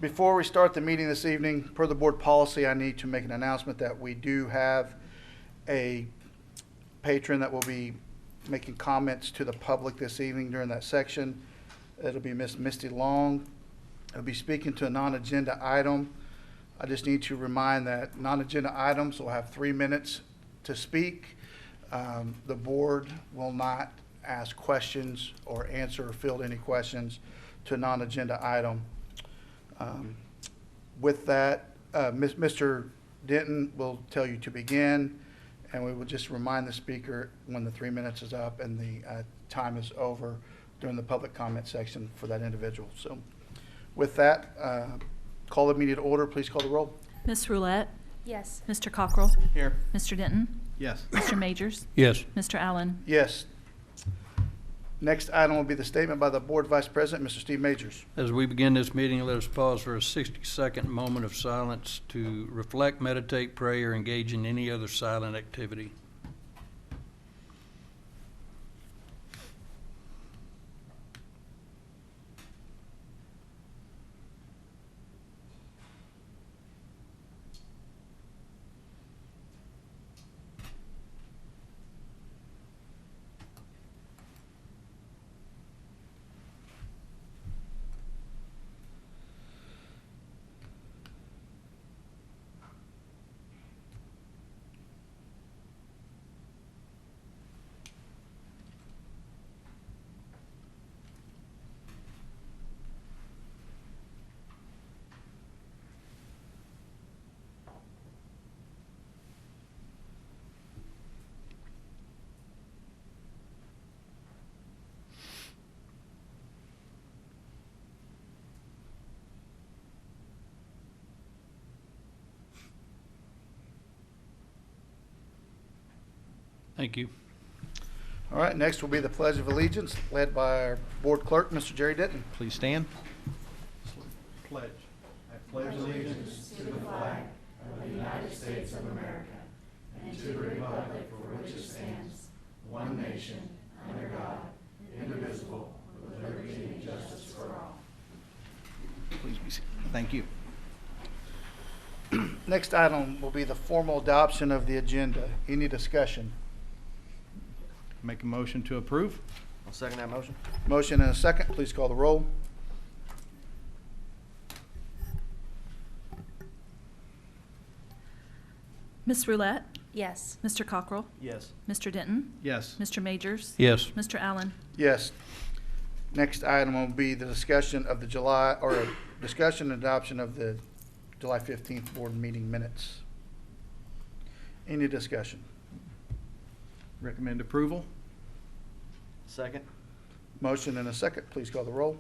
Before we start the meeting this evening, per the board policy, I need to make an announcement that we do have a patron that will be making comments to the public this evening during that section. It'll be Miss Misty Long. I'll be speaking to a non-agenda item. I just need to remind that non-agenda items will have 3 minutes to speak. The board will not ask questions or answer or field any questions to a non-agenda item. With that, Mr. Denton will tell you to begin, and we will just remind the speaker when the 3 minutes is up and the time is over during the public comment section for that individual. So with that, call the meeting to order. Please call the roll. Ms. Roulette? Yes. Mr. Cockrell? Here. Mr. Denton? Yes. Mr. Majors? Yes. Mr. Allen? Yes. Next item will be the statement by the board vice president, Mr. Steve Majors. As we begin this meeting, let us pause for a 60-second moment of silence to reflect, meditate, pray, or engage in any other silent activity. Thank you. All right, next will be the Pledge of Allegiance, led by our board clerk, Mr. Jerry Denton. Please stand. Pledge. I pledge allegiance to the flag of the United States of America and to the republic for which it stands, one nation, under God, indivisible, with liberty and justice for all. Please be seated. Thank you. Next item will be the formal adoption of the agenda. Any discussion? Make a motion to approve. I'll second that motion. Motion and a second. Please call the roll. Ms. Roulette? Yes. Mr. Cockrell? Yes. Mr. Denton? Yes. Mr. Majors? Yes. Mr. Allen? Yes. Next item will be the discussion of the discussion and adoption of the July 15th board meeting minutes. Any discussion? Recommend approval. Second. Motion and a second. Please call the roll.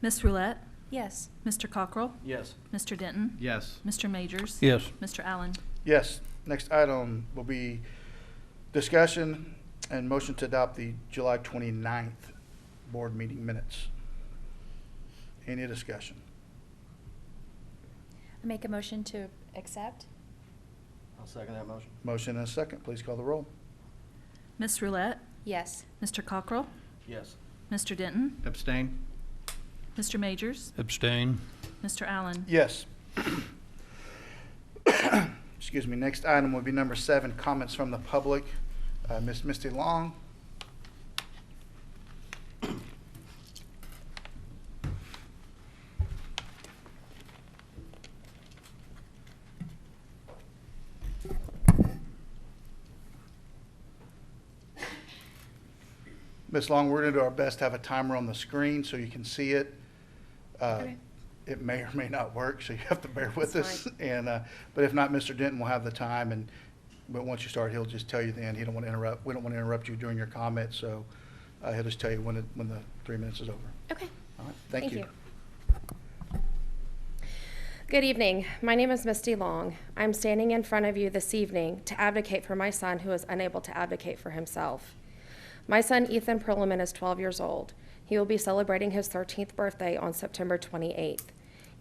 Ms. Roulette? Yes. Mr. Cockrell? Yes. Mr. Denton? Yes. Mr. Majors? Yes. Mr. Allen? Yes. Next item will be discussion and motion to adopt the July 29th board meeting minutes. Any discussion? I make a motion to accept. I'll second that motion. Motion and a second. Please call the roll. Ms. Roulette? Yes. Mr. Cockrell? Yes. Mr. Denton? Abstain. Mr. Majors? Abstain. Mr. Allen? Yes. Excuse me. Next item will be number 7, comments from the public. Miss Misty Long. Ms. Long, we're going to do our best to have a timer on the screen so you can see it. Okay. It may or may not work, so you have to bear with That's us. And but if not, Mr. Denton will have the time, but once you start, he'll just tell you then. He don't want to interrupt. We don't want to interrupt you during your comments, so he'll just tell you when the 3 minutes is over. Okay. All right. Thank you. Good evening. My name is Misty Long. I'm standing in front of you this evening to advocate for my son who is unable to advocate for himself. My son, Ethan Perlman, is 12 years old. He will be celebrating his 13th birthday on September 28th.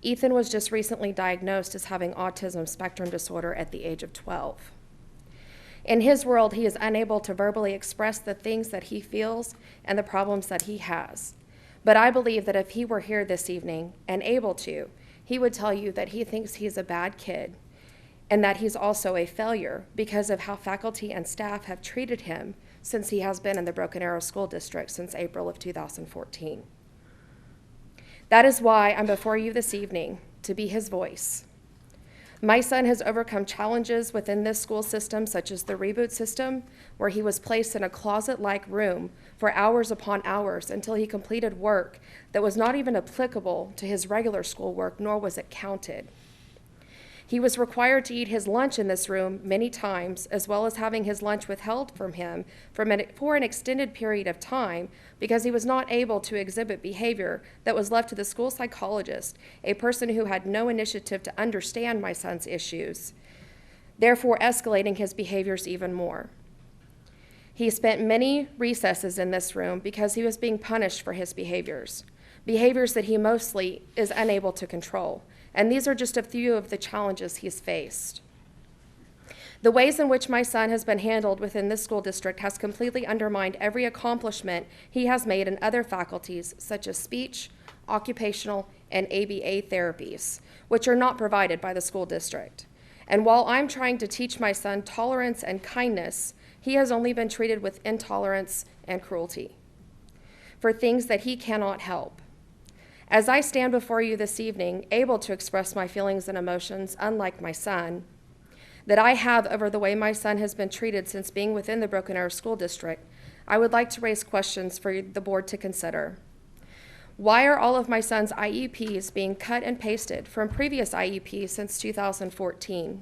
Ethan was just recently diagnosed as having autism spectrum disorder at the age of 12. In his world, he is unable to verbally express the things that he feels and the problems that he has. But I believe that if he were here this evening and able to, he would tell you that he thinks he's a bad kid and that he's also a failure because of how faculty and staff have treated him since he has been in the Broken Arrow School District since April of 2014. That is why I'm before you this evening, to be his voice. My son has overcome challenges within this school system, such as the reboot system, where he was placed in a closet-like room for hours upon hours until he completed work that was not even applicable to his regular schoolwork, nor was it counted. He was required to eat his lunch in this room many times, as well as having his lunch withheld from him for an extended period of time because he was not able to exhibit behavior that was left to the school psychologist, a person who had no initiative to understand my son's issues, therefore escalating his behaviors even more. He spent many recesses in this room because he was being punished for his behaviors that he mostly is unable to control. And these are just a few of the challenges he's faced. The ways in which my son has been handled within this school district has completely undermined every accomplishment he has made in other faculties, such as speech, occupational, and ABA therapies, which are not provided by the school district. And while I'm trying to teach my son tolerance and kindness, he has only been treated with intolerance and cruelty for things that he cannot help. As I stand before you this evening, able to express my feelings and emotions, unlike my son, that I have over the way my son has been treated since being within the Broken Arrow School District, I would like to raise questions for the board to consider. Why are all of my son's IEPs being cut and pasted from previous IEPs since 2014,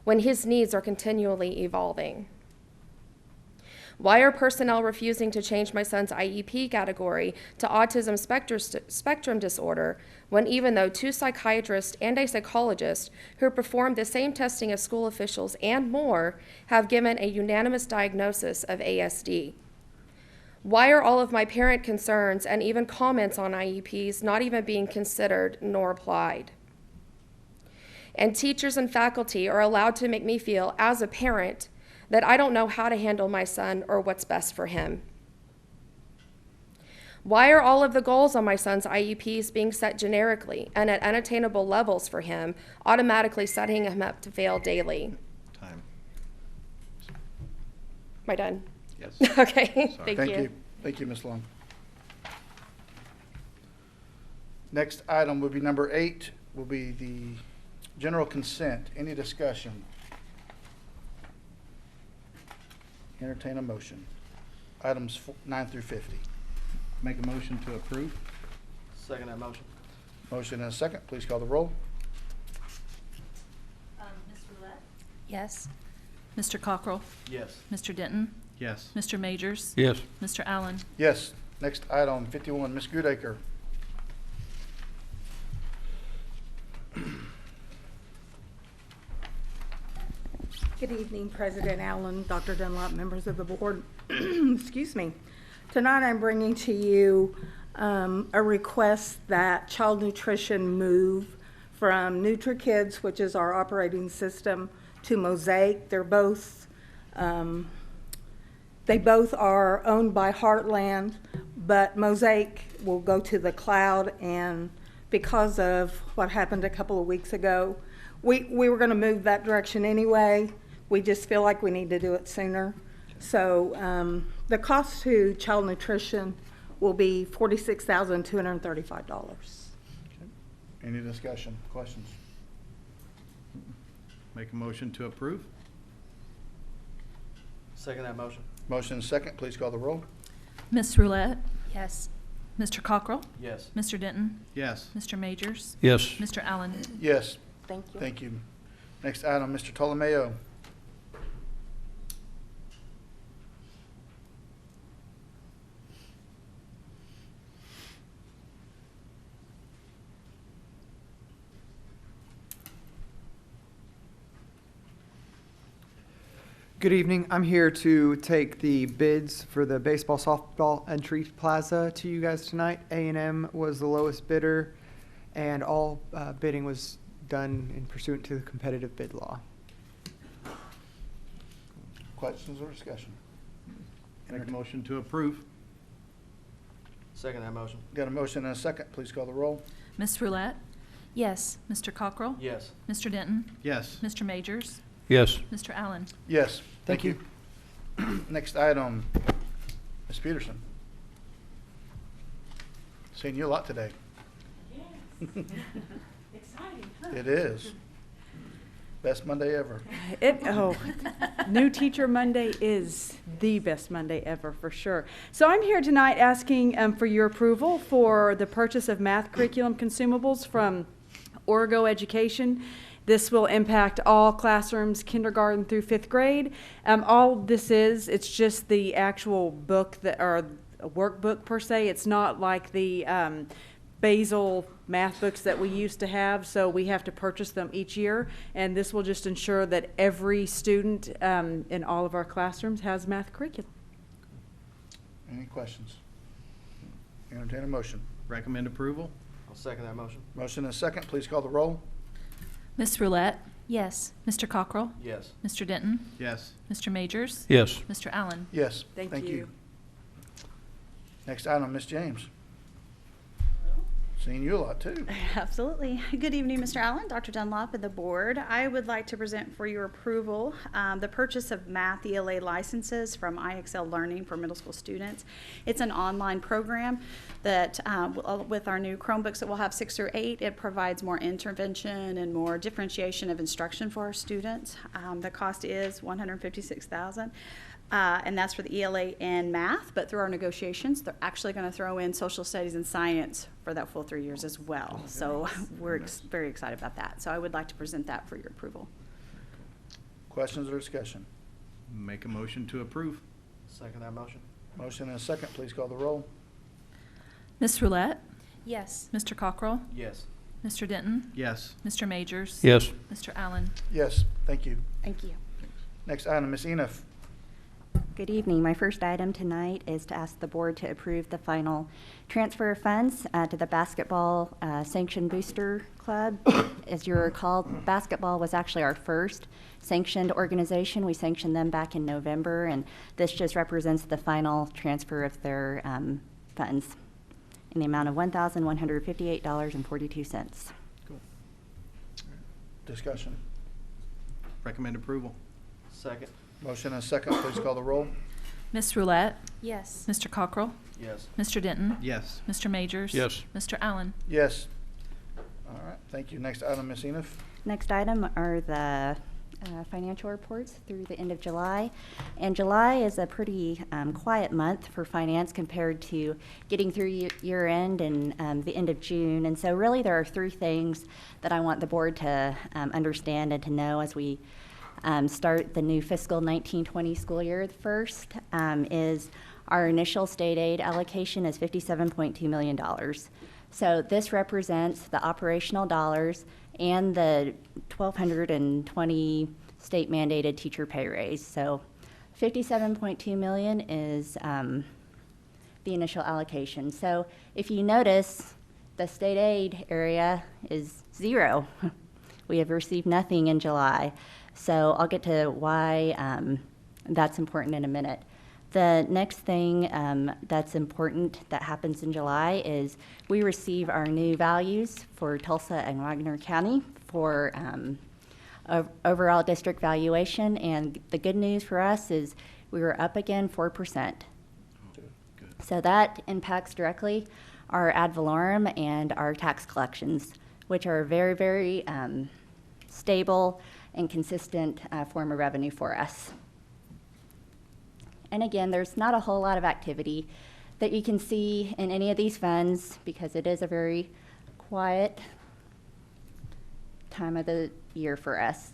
when his needs are continually evolving? Why are personnel refusing to change my son's IEP category to autism spectrum disorder when even though 2 psychiatrists and a psychologist who performed the same testing as school officials and more have given a unanimous diagnosis of ASD? Why are all of my parent concerns and even comments on IEPs not even being considered nor applied? And teachers and faculty are allowed to make me feel, as a parent, that I don't know how to handle my son or what's best for him. Why are all of the goals on my son's IEPs being set generically and at unattainable levels for him, automatically setting him up to fail daily? Time. Am I done? Yes. Okay, Sorry. thank you. Thank you, Ms. Long. Next item will be number 8, will be the general consent. Any discussion? Entertain a motion. Items 9 through 50. Make a motion to approve? Second that motion. Motion and a second. Please call the roll. Ms. Roulette? Yes. Mr. Cockrell? Yes. Mr. Denton? Yes. Mr. Majors? Yes. Mr. Allen? Yes. Next item, 51, Ms. Goodacre. Good evening, President Allen, Dr. Dunlop, members of the board. Excuse me. Tonight I'm bringing to you a request that child nutrition move from NutriKids, which is our operating system, to Mosaic. They both are owned by Heartland, but Mosaic will go to the cloud, and because of what happened a couple of weeks ago, we were going to move that direction anyway. We just feel like we need to do it sooner. So the cost to child nutrition will be $46,235. Any discussion, questions? Make a motion to approve? Second that motion. Motion and second. Please call the roll. Ms. Roulette? Yes. Mr. Cockrell? Yes. Mr. Denton? Yes. Mr. Majors? Yes. Mr. Allen? Yes. Thank you. Thank you. Next item, Mr. Tolomeo. Good evening. I'm here to take the bids for the baseball softball entry plaza to you guys tonight. A&M was the lowest bidder, and all bidding was done in pursuant to the competitive bid law. Questions or discussion? Make a motion to approve? Second that motion. Got a motion and a second. Please call the roll. Ms. Roulette? Yes. Mr. Cockrell? Yes. Mr. Denton? Yes. Mr. Majors? Yes. Mr. Allen? Yes, Thank thank you. Next item, Ms. Peterson. Seeing you a lot today. Exciting. It is. Best Monday ever. New Teacher Monday is the best Monday ever, for sure. So I'm here tonight asking for your approval for the purchase of math curriculum consumables from Orgo Education. This will impact all classrooms, kindergarten through 5th grade. All this is, it's just the actual book or a workbook per se. It's not like the Basel math books that we used to have, so we have to purchase them each year. And this will just ensure that every student in all of our classrooms has math curriculum. Any questions? Entertain a motion. Recommend approval? I'll second that motion. Motion and a second, please call the roll. Ms. Roulette? Yes. Mr. Cockrell? Yes. Mr. Denton? Yes. Mr. Majors? Yes. Mr. Allen? Yes. Thank you. Next item, Ms. James. Seeing you a lot too. Absolutely. Good evening, Mr. Allen, Dr. Dunlop, and the board. I would like to present for your approval the purchase of math ELA licenses from IXL Learning for middle school students. It's an online program that with our new Chromebooks that we'll have 6 through 8, it provides more intervention and more differentiation of instruction for our students. The cost is $156,000. And that's for the ELA and math, but through our negotiations, they're actually going to throw in social studies and science for that full 3 years as well. So we're very excited about that. So I would like to present that for your approval. Questions or discussion? Make a motion to approve? Second that motion. Motion and a second, please call the roll. Ms. Roulette? Yes. Mr. Cockrell? Yes. Mr. Denton? Yes. Mr. Majors? Yes. Mr. Allen? Yes, thank you. Thank you. Next item, Ms. Enoff. Good evening. My first item tonight is to ask the board to approve the final transfer of funds to the Basketball Sanctioned Booster Club. As you recall, basketball was actually our first sanctioned organization. We sanctioned them back in November, and this just represents the final transfer of their funds in the amount of $1,158.42. Cool. Discussion. Recommend approval? Second. Motion and a second, please call the roll. Ms. Roulette? Yes. Mr. Cockrell? Yes. Mr. Denton? Yes. Mr. Majors? Yes. Mr. Allen? Yes. All right, thank you. Next item, Ms. Enoff. Next item are the financial reports through the end of July. And July is a pretty quiet month for finance compared to getting through year end and the end of June. And so really there are 3 things that I want the board to understand and to know as we start the new fiscal 19-20 school year. The first is our initial state aid allocation is $57.2 million. So this represents the operational dollars and the 1,220 state mandated teacher pay raise. So $57.2 million is the initial allocation. So if you notice, the state aid area is 0. We have received nothing in July. So I'll get to why that's important in a minute. The next thing that's important that happens in July is we receive our new values for Tulsa and Wagner County for overall district valuation. And the good news for us is we were up again 4%. So that impacts directly our ad valorem and our tax collections, which are very, very stable and consistent form of revenue for us. And again, there's not a whole lot of activity that you can see in any of these funds because it is a very quiet time of the year for us.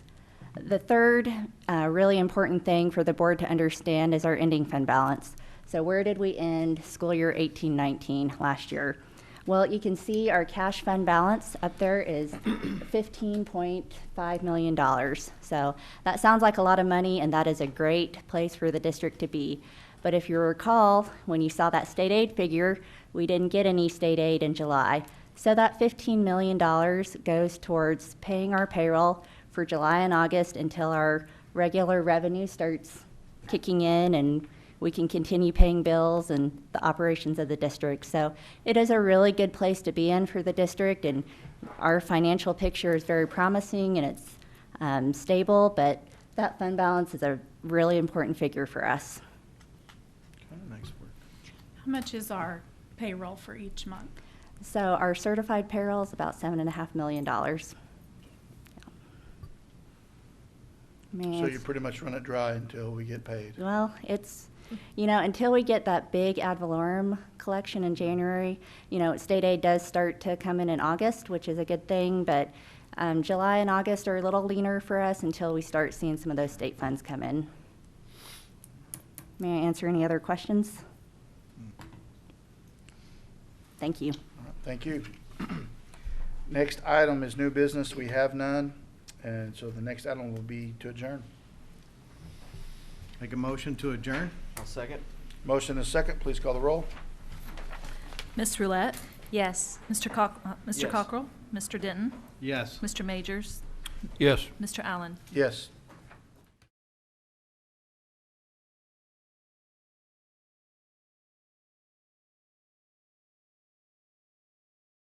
The third really important thing for the board to understand is our ending fund balance. So where did we end school year 18-19 last year? Well, you can see our cash fund balance up there is $15.5 million. So that sounds like a lot of money, and that is a great place for the district to be. But if you recall, when you saw that state aid figure, we didn't get any state aid in July. So that $15 million goes towards paying our payroll for July and August until our regular revenue starts kicking in and we can continue paying bills and the operations of the district. So it is a really good place to be in for the district, and our financial picture is very promising and it's stable, but that fund balance is a really important figure for us. Nice work. How much is our payroll for each month? So our certified payroll is about $7.5 million. So you pretty much run it dry until we get paid. Well, it's, until we get that big ad valorem collection in January, state aid does start to come in August, which is a good thing, but July and August are a little leaner for us until we start seeing some of those state funds come in. May I answer any other questions? Thank you. All right, thank you. Next item is new business. We have none. And so the next item will be to adjourn. Make a motion to adjourn? I'll second. Motion is second. Please call the roll. Ms. Roulette, Yes. Mr. Yes. Cockrell, Mr. Denton, Yes. Mr. Majors, Yes. Mr. Allen. Yes.